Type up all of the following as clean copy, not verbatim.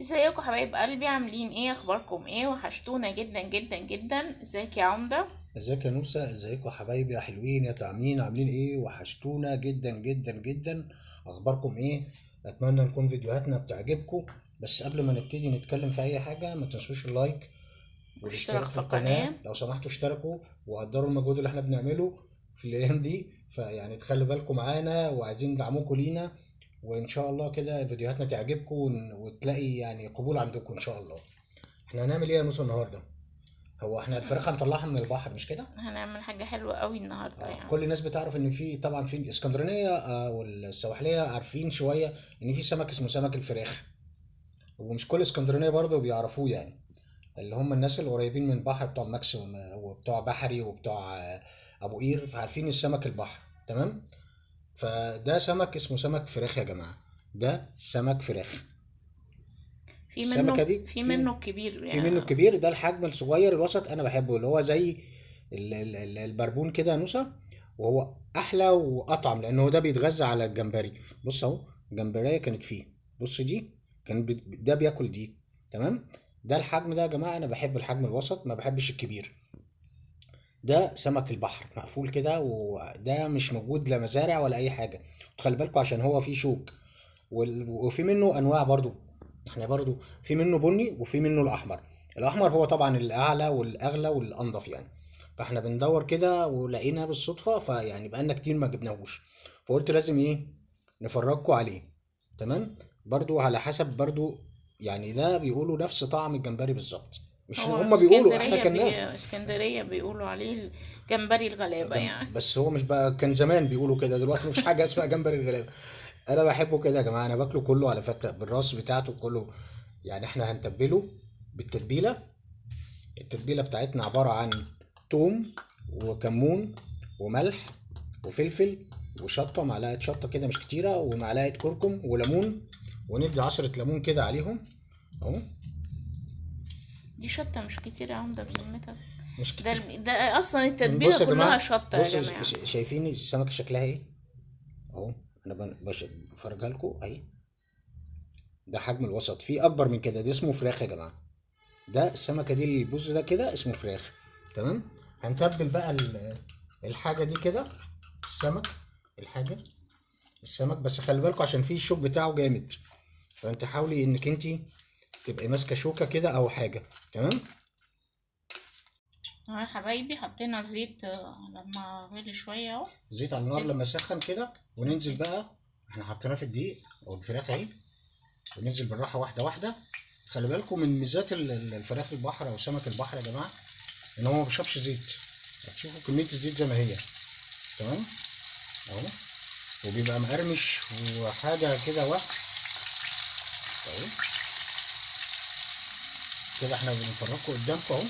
ازيكم حبايب قلبي؟ عاملين ايه؟ اخباركم ايه؟ وحشتونا جدا جدا جدا. ازيك يا عمدة؟ ازيك يا نوسة، ازيكم يا حبايبي يا حلوين يا طعمين، عاملين ايه؟ وحشتونا جدا جدا جدا. اخباركم ايه؟ اتمنى نكون فيديوهاتنا بتعجبكم. بس قبل ما نبتدي نتكلم في اي حاجة ما تنسوش اللايك اشتراك والاشتراك في في القناة. القناة. لو سمحتوا اشتركوا وقدروا المجهود اللي احنا بنعمله في الايام دي، فيعني تخلوا بالكم معانا وعايزين دعمكم لينا. وان شاء الله كده فيديوهاتنا تعجبكم وتلاقي يعني قبول عندكم ان شاء الله. احنا هنعمل ايه يا نوسة النهاردة؟ هو احنا الفراخ هنطلعها من البحر مش كده؟ هنعمل حاجة حلوة قوي النهاردة يعني. كل الناس بتعرف ان في طبعا في الاسكندرانيه والسواحليه عارفين شويه ان في سمك اسمه سمك الفراخ. ومش كل اسكندرانيه برضه بيعرفوه يعني، اللي هم الناس القريبين من البحر بتوع ماكسيموم وبتوع بحري وبتوع ابو قير، فعارفين السمك البحر. تمام. فده سمك اسمه سمك فراخ يا جماعه. ده سمك فراخ. في السمكه منه دي في في منه الكبير في منه يعني. الكبير، ده الحجم الصغير الوسط انا بحبه، اللي هو زي البربون كده يا نوسة. وهو احلى واطعم لانه هو ده بيتغذى على الجمبري. بص اهو، جمبريه كانت فيه. بص دي كان ده بياكل دي. تمام. ده الحجم ده يا جماعه، انا بحب الحجم الوسط ما بحبش الكبير. ده سمك البحر مقفول كده، وده مش موجود لا مزارع ولا اي حاجه. خلي بالكوا عشان هو فيه شوك. وفي منه انواع برضو. احنا برضو في منه بني وفي منه الاحمر. الاحمر هو طبعا الاعلى والاغلى والانضف يعني. فاحنا بندور كده ولقينا بالصدفه، فيعني بقالنا كتير ما جبناهوش. فقلت لازم ايه، نفرجكوا عليه. تمام. برضو على حسب برضو، يعني ده بيقولوا نفس طعم الجمبري بالظبط. مش هو هم بيقولوا، احنا كلناه. اسكندرية بيقولوا عليه جمبري الغلابة يعني. بس هو مش بقى، كان زمان بيقولوا كده، دلوقتي مفيش حاجه اسمها جمبري الغلابه. انا بحبه كده يا جماعه، انا باكله كله على فكره بالراس بتاعته كله. يعني احنا هنتبله بالتتبيله. التتبيله بتاعتنا عباره عن توم وكمون وملح وفلفل وشطه، معلقه شطه كده مش كتيره، ومعلقه كركم وليمون. وندي عصره ليمون كده عليهم اهو. دي شطة مش كتير يا عمدة بذمتك؟ مش ده كتير. ده اصلا التتبيلة بص يا كلها جماعه، شطة يا بص جماعة. شايفين السمكه شكلها ايه اهو. انا بفرجها لكم اهي. ده حجم الوسط، في اكبر من كده، دي اسمه فراخ يا جماعه. ده السمكه دي البوز ده كده اسمه فراخ. تمام. هنتبل بقى الحاجه دي كده. السمك، الحاجه، السمك، بس خلي بالكوا عشان فيه الشوك بتاعه جامد. فانت حاولي انك انت تبقي ماسكه شوكه كده او حاجه. تمام. اهو يا حبايبي حطينا زيت لما غلي شوية اهو. زيت على النار نبتدي لما يسخن كده، وننزل بقى. احنا حطيناه في الدقيق او الفراخ اهي. وننزل بالراحه واحده واحده. خلي بالكم من ميزات الفراخ البحر او سمك البحر يا جماعه، ان هو ما بيشربش زيت. هتشوفوا كميه الزيت زي ما هي. تمام اهو. وبيبقى مقرمش وحاجة كده اهو. كده احنا بنفرجكم قدامكم اهو.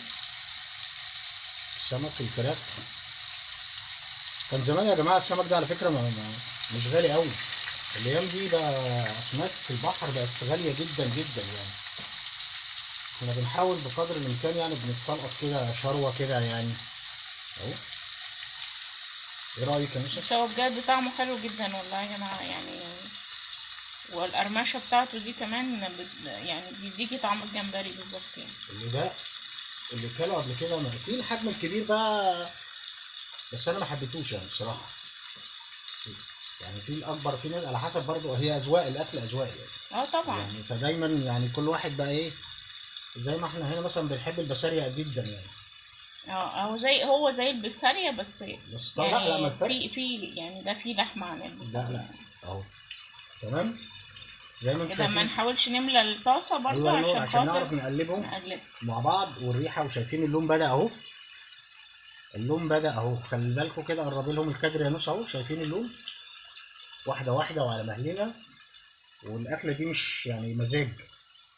السمك الفراخ. كان زمان يا جماعة السمك ده على فكرة مش غالي قوي. الايام دي بقى اسماك البحر بقت غالية جدا جدا يعني. احنا بنحاول بقدر الامكان يعني بنستلقط كده شروة كده يعني اهو. ايه رأيك يا نوسة؟ بس هو بجد طعمه حلو جدا والله يا جماعة يعني. والقرمشة بتاعته دي كمان يعني بيديكي طعم الجمبري بالظبط يعني. ده اللي كانوا قبل كده في الحجم الكبير بقى، بس انا ما حبيتهوش يعني بصراحة. يعني في الاكبر، في ناس على حسب برضه، هي اذواق، الاكل اذواق يعني. اه طبعا. يعني فدايما يعني كل واحد بقى ايه. زي ما احنا هنا مثلا بنحب البسارية جدا يعني. اه هو زي البسارية بس. بس طبعا لا لا، ما يعني الفرق. في يعني ده فيه لحمة عن لا البسارية لا يعني. اهو. تمام. زي ما انتم كده ما شايفين. نحاولش نملى الطاسة برضو الله ينور، عشان عشان خاطر نعرف نقلبهم نقلب. مع بعض والريحة. وشايفين اللون بدأ اهو. اللون بدأ اهو. خلي بالكم كده، قربي لهم الكادر يا نص اهو. شايفين اللون؟ واحدة واحدة وعلى مهلنا. والاكلة دي مش يعني مزاج،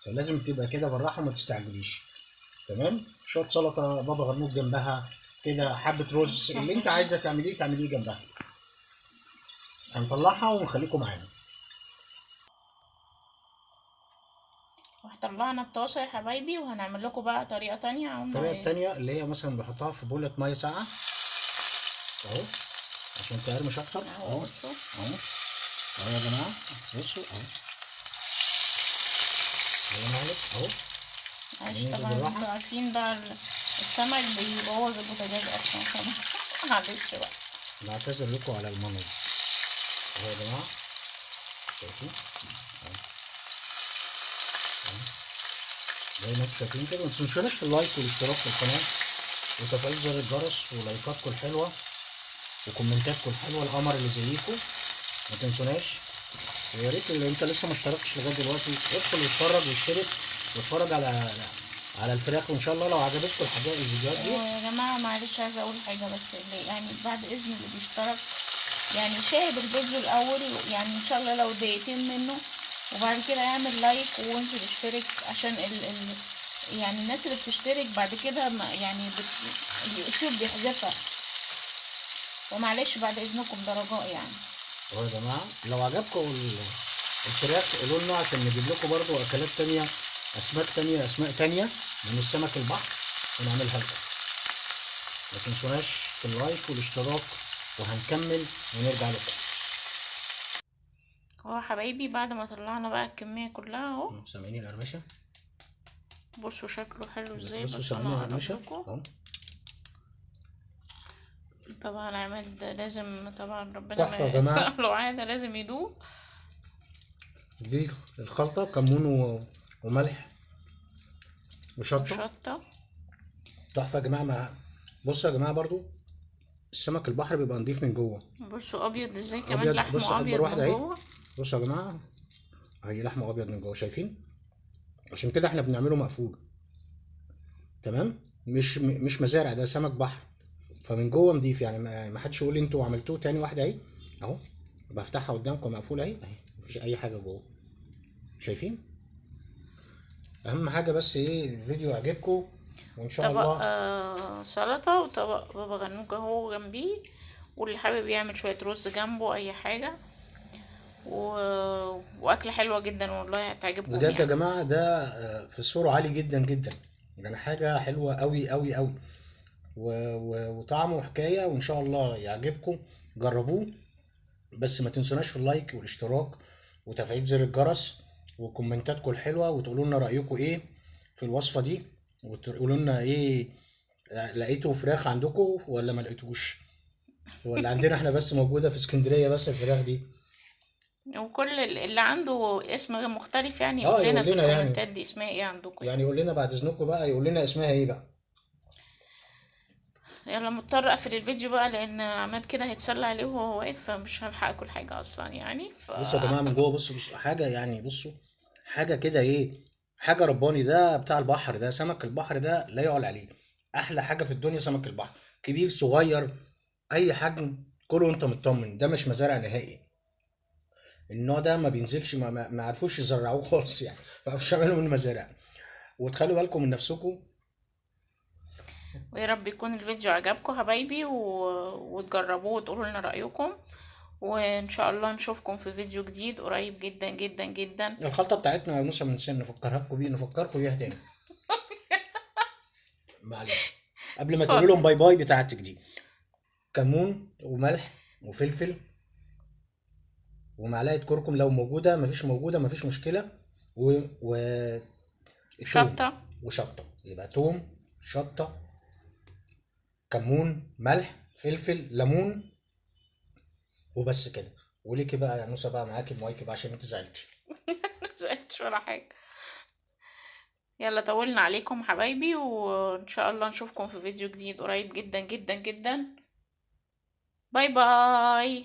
فلازم تبقى كده بالراحة وما تستعجليش. تمام. شويه سلطه بابا غنوج جنبها كده، حبه رز، اللي انت عايزه تعمليه تعمليه جنبها. هنطلعها ونخليكم معانا. وطلعنا الطاسة يا حبايبي، وهنعمل لكم بقى طريقة تانية عملنا الطريقه ايه. التانيه اللي هي مثلا بحطها في بوله ميه ساقعه اهو، عشان تقرمش اكتر اهو اهو. بصوا. اهو. اهو يا جماعه. بصوا اهو. على مهلك اهو. معلش ننزل طبعا بالراحه. انتوا عارفين بقى السمك بيبوظ البوتاجاز اصلا معلش بقى. بعتذر لكم على المنظر اهو يا جماعه، شايفين اهو اهو زي ما انتم شايفين كده. ما تنسوناش في اللايك والاشتراك في القناه وتفعيل زر الجرس ولايكاتكم الحلوه وكومنتاتكم الحلوه القمر اللي زيكم، ما تنسوناش. ويا ريت لو انت لسه ما اشتركتش لغايه دلوقتي ادخل واتفرج واشترك واتفرج على الفراخ، وان شاء الله لو عجبتكم الفيديوهات دي. يا جماعه معلش عايزه اقول حاجه بس، اللي يعني بعد اذن اللي بيشترك يعني شاهد الفيديو الاول، يعني ان شاء الله لو دقيقتين منه، وبعد كده يعمل لايك وانزل اشترك، عشان يعني الناس اللي بتشترك بعد كده يعني اليوتيوب بيحذفها. ومعلش بعد اذنكم ده رجاء يعني. اهو يا جماعه لو عجبكم الفراخ قولوا لنا عشان نجيب لكم برضو اكلات تانية، اسماك تانية من السمك البحر ونعملها لكم. ما تنسوناش في اللايك والاشتراك وهنكمل ونرجع لكم. اهو حبايبي بعد ما طلعنا بقى الكميه كلها اهو، سامعين القرمشه؟ بصوا شكله حلو ازاي. بصوا بس سامعين انا القرمشه هقربلكوا. اهو. طبعا عماد لازم، طبعا ربنا تحفه يا ما جماعه. لو عادة لازم يدوق. دي الخلطه كمون وملح وشطه. وشطه. تحفه يا جماعه. بصوا يا جماعه برضو السمك البحر بيبقى نضيف من جوه. بصوا ابيض ازاي كمان، ابيض. بص لحمه اكبر ابيض واحده من اهي. جوه. بصوا يا جماعه اهي لحمه ابيض من جوه، شايفين؟ عشان كده احنا بنعمله مقفول. تمام. مش مزارع، ده سمك بحر، فمن جوه نضيف. يعني ما حدش يقول لي انتوا عملتوه. تاني واحده اهي اهو، بفتحها قدامكم مقفوله اهي مفيش اي حاجه جوه، شايفين؟ اهم حاجه بس ايه الفيديو يعجبكم وان شاء طبق الله. سلطه، وطبق بابا غنوج اهو جنبيه، واللي حابب يعمل شويه رز جنبه اي حاجه، و... واكله حلوه جدا والله هتعجبكم بجد يا يعني. جماعه ده في الصوره عالي جدا جدا، يعني حاجه حلوه قوي قوي قوي وطعمه حكايه، وان شاء الله يعجبكم. جربوه. بس ما تنسوناش في اللايك والاشتراك وتفعيل زر الجرس وكومنتاتكم الحلوه، وتقولوا لنا رايكم ايه في الوصفه دي، وتقولوا لنا ايه، لقيتوا فراخ عندكم ولا ما لقيتوش، ولا عندنا احنا بس موجوده في اسكندريه بس الفراخ دي. وكل اللي عنده اسم مختلف يعني اه يقول لنا يقول في لنا يعني، الكومنتات دي اسمها ايه عندكم يعني. يعني يقول لنا بعد اذنكم بقى، يقول لنا اسمها ايه بقى. يلا مضطر اقفل الفيديو بقى لان عماد كده هيتسلى عليه وهو واقف، فمش هلحق اكل حاجه اصلا يعني بصوا يا جماعه من جوه، بصوا حاجه يعني، بصوا حاجه كده ايه، حاجه رباني. ده بتاع البحر، ده سمك البحر ده لا يعلى عليه. احلى حاجه في الدنيا سمك البحر، كبير صغير اي حجم كله وانت مطمن. ده مش مزارع نهائي، النوع ده ما بينزلش، ما عرفوش يزرعوه خالص يعني، ما عرفوش يعملوا منه مزارع. وتخلوا بالكم من نفسكم. ويا رب يكون الفيديو عجبكم حبايبي، وتجربوه وتقولوا لنا رايكم، وان شاء الله نشوفكم في فيديو جديد قريب جدا جدا جدا. الخلطه بتاعتنا يا نوسه من سن نفكركم بيها تاني معلش قبل ما تقولوا اتفضل. لهم باي باي بتاعتك دي. كمون وملح وفلفل ومعلقه كركم لو موجوده، مفيش موجوده مفيش مشكله. و توم شطه. وشطه. يبقى توم، شطه، كمون، ملح، فلفل، ليمون، وبس كده. وليكي بقى يا نوسه بقى معاكي المايك بقى عشان انت زعلتي. مزقتش ولا حاجه. يلا طولنا عليكم حبايبي، وان شاء الله نشوفكم في فيديو جديد قريب جدا جدا جدا. باي باي.